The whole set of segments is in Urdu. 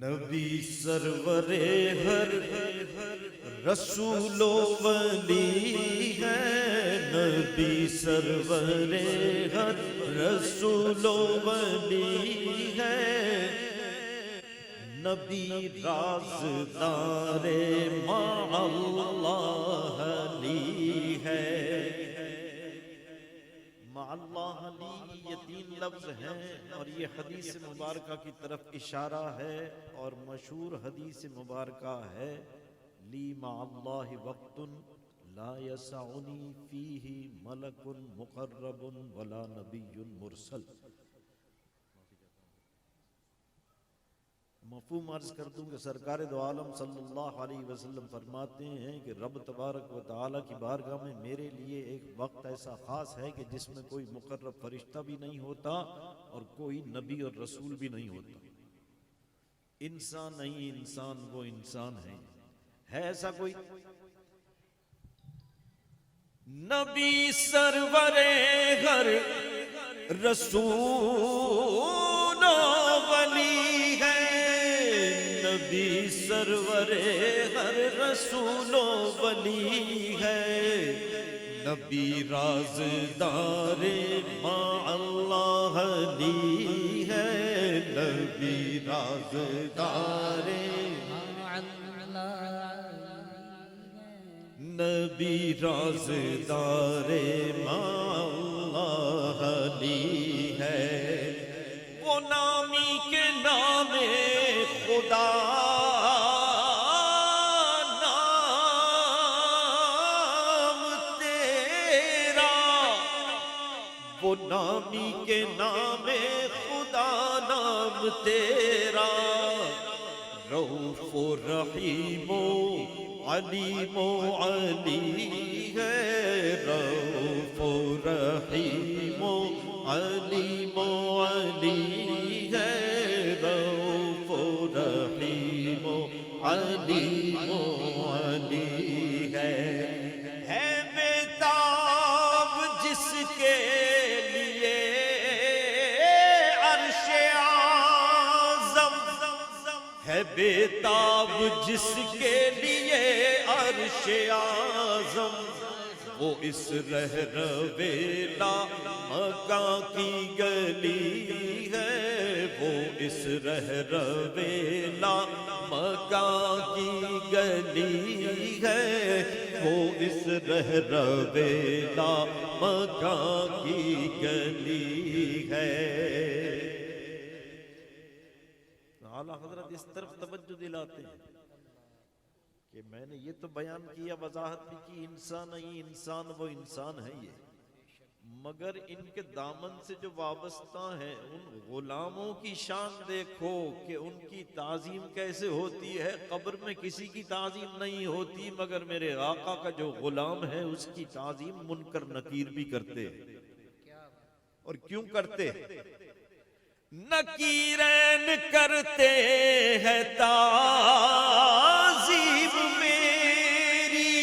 نبی سرور ہر رسول و ولی ہے، نبی سرور ہر رسول و ولی ہے، نبی رازدار مع اللہ علی ہے۔ مع اللہ علی یہ تین لفظ ہیں اور یہ حدیث مبارکہ کی طرف اشارہ ہے، اور مشہور حدیث مبارکہ ہے لی مع اللہ وقت لا یسعنی فیہ ملک مقرب ولا نبی مرسل۔ مفہوم عرض کر دوں کہ سرکار دو عالم صلی اللہ علیہ وسلم فرماتے ہیں کہ رب تبارک و تعالیٰ کی بارگاہ میں میرے لیے ایک وقت ایسا خاص ہے کہ جس میں کوئی مقرب فرشتہ بھی نہیں ہوتا اور کوئی نبی اور رسول بھی نہیں ہوتا۔ انسان نہیں انسان وہ انسان ہے ایسا کوئی؟ نبی سرور ہر رسول ولی ہے، نبی سرور ہر رسول ولی ہے، نبی رازدار مع اللہ علی ہے، نبی رازدار نبی رازدار مع اللہ علی ہے، وہ نامی کے نام خدا نام تیرا، وہ نامی کے نام خدا نام تیرا، رؤوف و رحیم و علیم و علی ہے، رؤوف و رحیم و علیم و علی ہے، رؤوف و رحیم و علیم و علی ہے بیتاب جس کے لیے عرش اعظم، ہے بیتاب جس کے لیے عرش اعظم، وہ اس رہرویلا مکہ کی گلی ہے، وہ اس رہرویلا مکہ کی گلی ہے، وہ اس رہرویلا مکہ کی گلی ہے۔ اعلیٰ حضرت اس طرف توجہ دلاتے ہیں کہ میں نے یہ تو بیان کیا، وضاحت بھی کی، انسان نہیں انسان وہ انسان ہے یہ، مگر ان کے دامن سے جو وابستہ ہیں ان غلاموں کی شان دیکھو کہ ان کی تعظیم کیسے ہوتی ہے۔ قبر میں کسی کی تعظیم نہیں ہوتی، مگر میرے آقا کا جو غلام ہے اس کی تعظیم منکر نکیر بھی کرتے، اور کیوں کرتے؟ نکیرین کرتے ہیں تعظیم میری،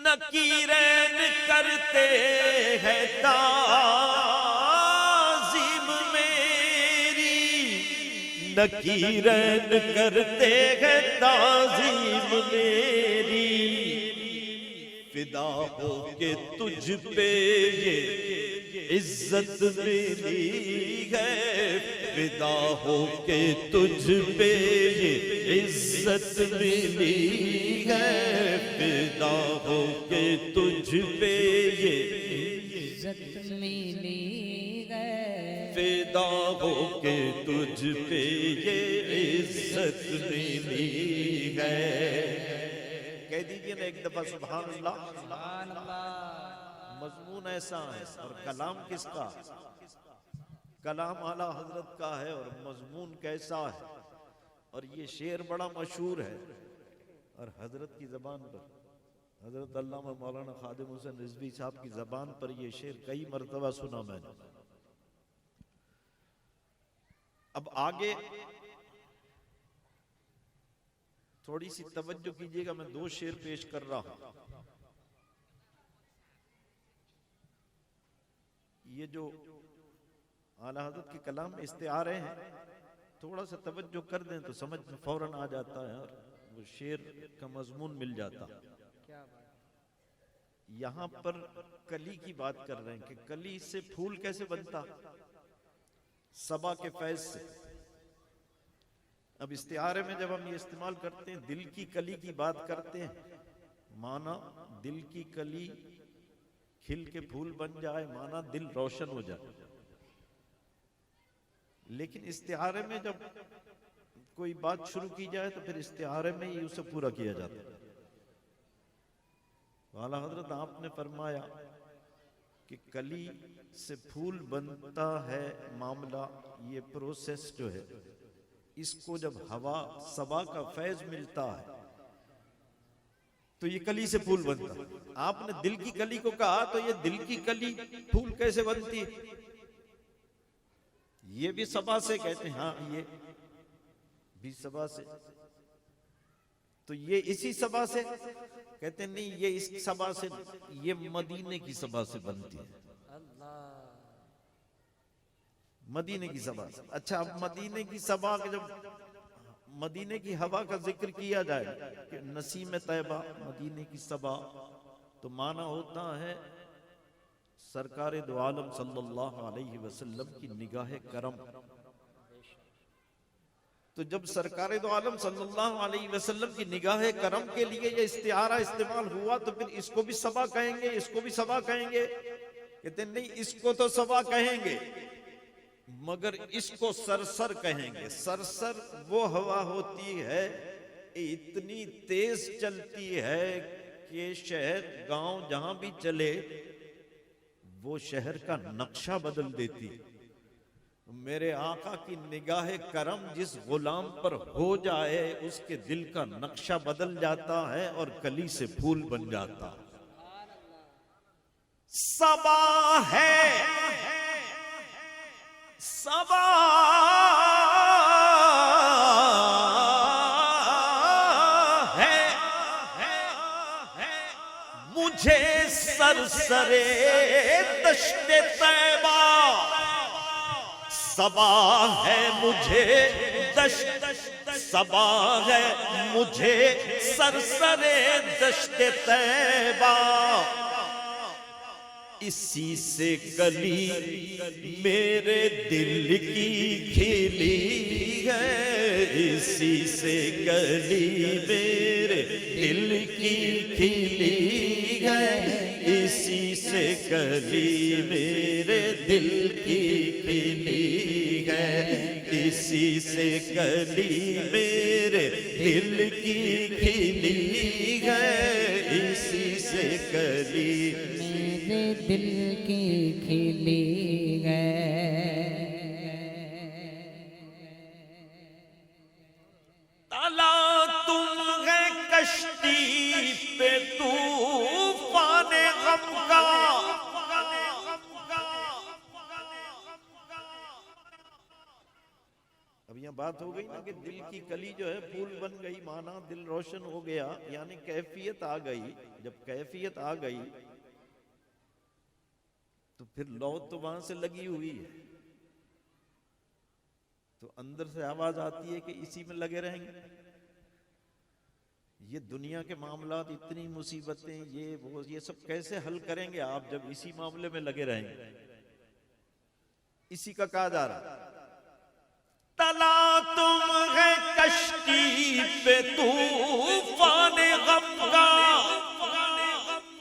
نکیرین کرتے ہیں تعظیم میری، نکیرین کرتے ہیں تعظیم میری، فدا ہو کے تجھ پہ یہ عزت ملی ہے، فدا ہو کے تجھ پہ یہ عزت ملی ہے، فدا ہو کے تجھ پہ یہ عزت ملی ہے، فدا ہو کے تجھ پہ یہ عزت ملی ہے۔ کہہ دیجئے نا ایک دفعہ سبحان اللہ۔ سبحان اللہ۔ مضمون ایسا ہے اور کلام کس کا؟ کلام اعلیٰ حضرت کا ہے، اور مضمون کیسا ہے؟ اور یہ شعر بڑا مشہور ہے، اور حضرت کی زبان پر، حضرت علامہ مولانا خادم حسین رضوی صاحب کی زبان پر یہ شعر کئی مرتبہ سنا میں نے۔ اب آگے تھوڑی سی توجہ کیجئے گا، میں دو شعر پیش کر رہا ہوں۔ یہ جو اعلیٰ حضرت کے کلام میں استعارے ہیں تھوڑا سا توجہ کر دیں تو سمجھ میں فوراً آ جاتا ہے اور وہ شعر کا مضمون مل جاتا. یہاں پر کلی کی بات کر رہے ہیں کہ کلی سے پھول کیسے بنتا؟ صبا کے فیض سے. اب استعارے میں جب ہم یہ استعمال کرتے ہیں دل کی کلی کی بات کرتے ہیں، مانا دل کی کلی کھل کے پھول بن جائے، مانا دل روشن ہو جائے. لیکن استعارے میں جب کوئی بات شروع کی جائے تو پھر استعارے میں ہی اسے پورا کیا جاتا ہے. اعلیٰ حضرت آپ نے فرمایا کہ کلی سے پھول بنتا ہے معاملہ، یہ پروسیس جو ہے اس کو جب ہوا صبا کا فیض ملتا ہے تو یہ کلی سے پھول بنتا ہے. آپ نے دل کی کلی کو کہا تو یہ دل کی کلی پھول کیسے بنتی ہے؟ یہ بھی صبا سے کہتے ہیں. ہاں یہ بھی صبا سے. تو یہ اسی صبا سے کہتے ہیں نہیں، یہ اس صبا سے، یہ مدینے کی صبا سے بنتی ہے. مدینے کی صبا سے. اچھا اب مدینے کی صبا کے جب مدینے کی ہوا کا ذکر کیا جائے کہ نسیم طیبہ مدینے کی صبا، تو معنی ہوتا ہے سرکار دو عالم صلی اللہ علیہ وسلم کی نگاہ کرم. تو جب سرکار دو عالم صلی اللہ علیہ وسلم کی نگاہ کرم کے لیے یہ استعارہ استعمال ہوا تو پھر اس کو بھی صبا کہیں گے، اس کو بھی صبا کہیں گے؟ کہتے ہیں نہیں، اس کو تو صبا کہیں گے مگر اس کو سرسر کہیں گے. سرسر وہ ہوا ہوتی ہے اتنی تیز چلتی ہے کہ شہر گاؤں جہاں بھی چلے وہ شہر کا نقشہ بدل دیتی. میرے آقا کی نگاہ کرم جس غلام پر ہو جائے اس کے دل کا نقشہ بدل جاتا ہے اور کلی سے پھول بن جاتا. صبا ہے، صبا ہے مجھے سرسرے دشت طیبہ. صبا ہے مجھے دشت، صبا ہے مجھے سرسرے دشت طیبہ. اسی سے کلی میرے دل کی کھلی ہے، اسی سے کلی میرے دل کی کھلی ہے، اسی سے کلی میرے دل کی کھلی ہے، اسی سے کلی میرے دل کی کھلی ہے، اسی سے کلی میرے دل کی کھلی ہے. تالا تم ہے کشتی پہ طوفان غم کا، اب یہ بات ہو گئی نا کہ دل کی کلی جو ہے پھول بن گئی، مانا دل روشن ہو گیا، یعنی کیفیت آ گئی. جب کیفیت آ گئی تو پھر لو تو وہاں سے لگی ہوئی ہے، تو اندر سے آواز آتی ہے کہ اسی میں لگے رہیں گے. یہ دنیا کے معاملات، اتنی مصیبتیں، یہ سب کیسے حل کریں گے آپ جب اسی معاملے میں لگے رہیں گے؟ اسی کا کہا جا رہا تلا تم ہے کشتی پہ طوفان غم کا،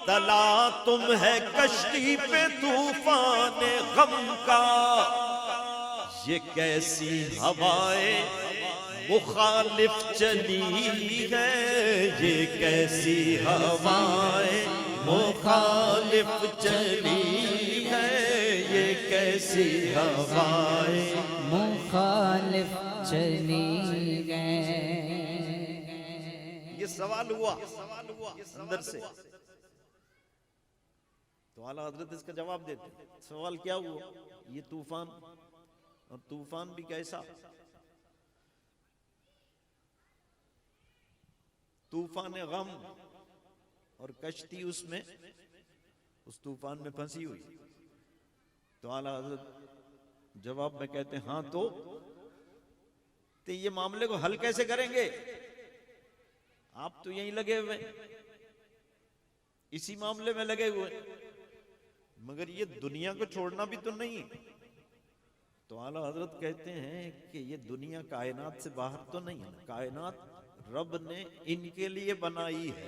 تلا تم ہے کشتی پہ طوفان غم کا. یہ کیسی ہوائیں مخالف چلی ہے، یہ کیسی ہوائیں مخالف چلی ہے، یہ کیسی ہوائیں مخالف چلی گئے. یہ سوال ہوا اندر سے، تو اعلیٰ حضرت اس کا جواب دیتے ہیں. سوال کیا ہوا؟ یہ طوفان، اور طوفان بھی کیسا؟ طوفان غم، اور کشتی اس میں اس طوفان میں پھنسی ہوئی. تو اعلیٰ حضرت جواب میں کہتے ہیں ہاں تو تو یہ معاملے کو حل کیسے کریں گے؟ آپ تو یہیں لگے ہوئے ہیں، اسی معاملے میں لگے ہوئے ہیں، مگر یہ دنیا کو چھوڑنا بھی تو نہیں۔ تو اعلیٰ حضرت کہتے ہیں کہ یہ دنیا کائنات سے باہر تو نہیں ہے، کائنات رب نے ان کے لیے بنائی ہے،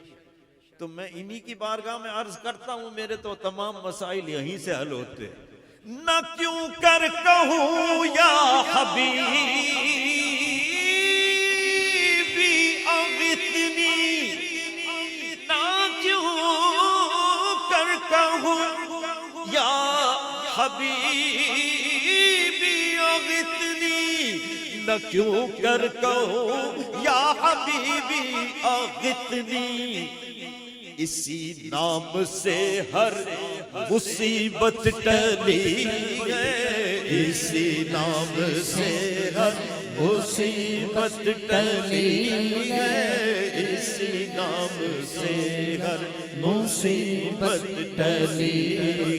تو میں انہی کی بارگاہ میں عرض کرتا ہوں، میرے تو تمام مسائل یہیں سے حل ہوتے ہیں۔ نہ کیوں کر کہوں یا حبیبی اغثنی، نہ کیوں کر کہوں یا حبیبی اغثنی، نہ کیوں کر کہوں یا حبیبی اغثنی، اسی نام سے ہر مصیبت ٹلی ہے، اسی نام سے ہر مصیبت ٹلی ہے، اسی نام سے ہر مصیبت ٹلی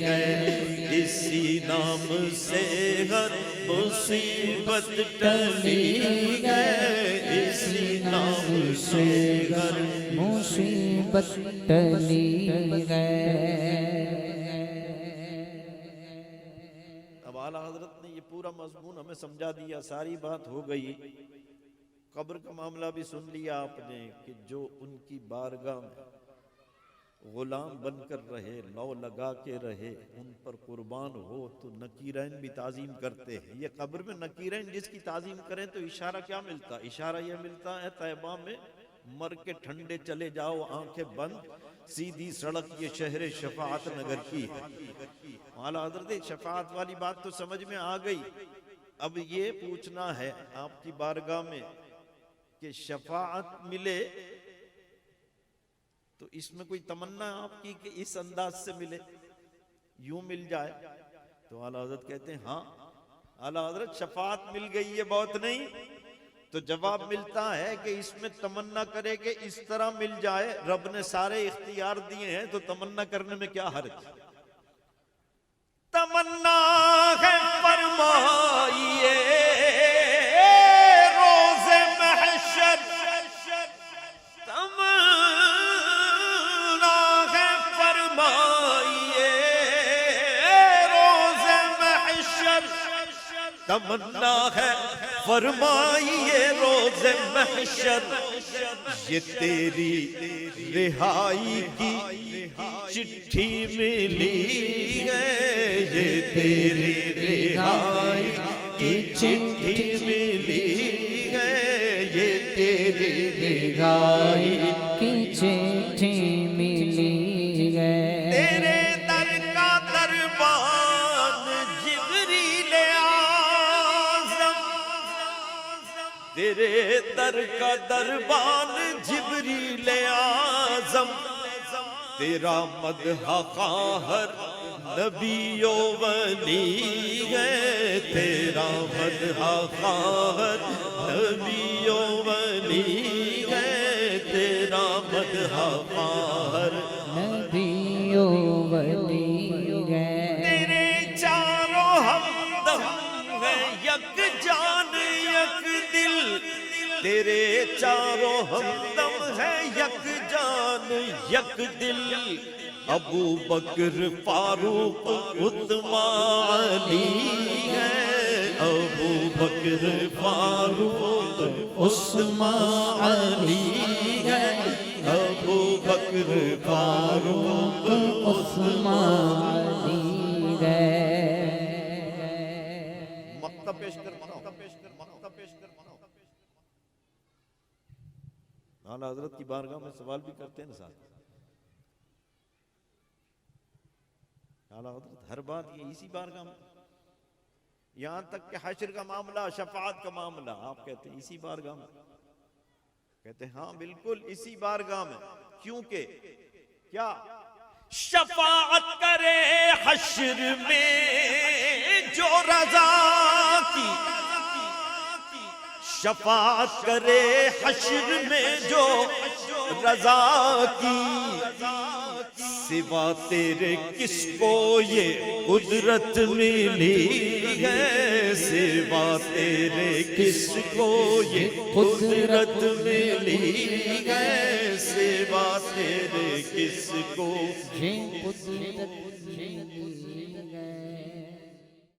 ہے، اسی نام سے ہر مصیبت ٹلی ہے، اسی نام سے ہر مصیبت ٹلی ہے۔ اب اعلیٰ حضرت نے یہ پورا مضمون ہمیں سمجھا دیا، ساری بات ہو گئی، قبر کا معاملہ بھی سن لیا آپ نے کہ جو ان کی بارگاہ میں غلام بن کر رہے، لو لگا کے رہے، ان پر قربان ہو تو نکیرین بھی تعظیم کرتے ہیں۔ یہ قبر میں نکیرین جس کی تعظیم کریں تو اشارہ کیا ملتا؟ اشارہ یہ ملتا ہے طیبہ میں مر کے ٹھنڈے چلے جاؤ آنکھیں بند، سیدھی سڑک یہ شہر شفاعت نگر کی ہے۔ اعلیٰ حضرت شفاعت والی بات تو سمجھ میں آ گئی، اب یہ پوچھنا ہے آپ کی بارگاہ میں کہ شفاعت ملے تو اس میں کوئی تمنا آپ کی کہ اس انداز سے ملے، یوں مل جائے؟ تو اعلیٰ حضرت کہتے ہیں ہاں اعلیٰ حضرت شفاعت مل گئی ہے، بہت نہیں، تو جواب ملتا ہے کہ اس میں تمنا کرے کہ اس طرح مل جائے، رب نے سارے اختیار دیے ہیں تو تمنا کرنے میں کیا حرج؟ تمنا ہے فرمائیے روز محشر، تمنا ہے فرمائیے روز محشر، تمنا ہے فرمائیے روز محشر، یہ تیری رہائی کی چٹھی ملی ہے، یہ تیری رہائی کی چٹھی ملی ہے، یہ تیری رہائی کی چٹھی ملی ہے۔ تیرے در کا دربان جبریل اعظم، تیرے در کا دربان جبریل اعظم، تیرا مدح خواہ ہر نبی و ولی ہے، تیرا مدح خواہ ہر نبی و ولی ہے، تیرا مدح خواہ ہر نبی و ولی ہے۔ تیرے چاروں ہمدم ہیں یک جان یک دل، تیرے چاروں ہمدم ہیں یک جان یک دل، ابو بکر فاروق عثمان علی ہے، ابو بکر فاروق عثمان علی ہے، ابو بکر فاروق عثمان علی ہے۔ مقطع پیش کر مقطع پیش کر مقطع پیش کر۔ اعلیٰ حضرت کی بارگاہ میں سوال بھی کرتے ہیں نا ساتھ، اعلیٰ حضرت ہر بات یہ اسی بارگاہ میں، یہاں تک کہ حشر کا معاملہ، شفاعت کا معاملہ، آپ کہتے ہیں اسی بارگاہ میں؟ کہتے ہیں ہاں بالکل اسی بارگاہ میں، کیونکہ کیا شفاعت کرے حشر میں جو رضا کی، شفاعت کرے حشر میں جو رضا کی، سوا تیرے کس کو یہ قدرت ملی ہے سوا تیرے کس کو یہ قدرت ملی ہے سوا تیرے کس کو یہ قدرت ملی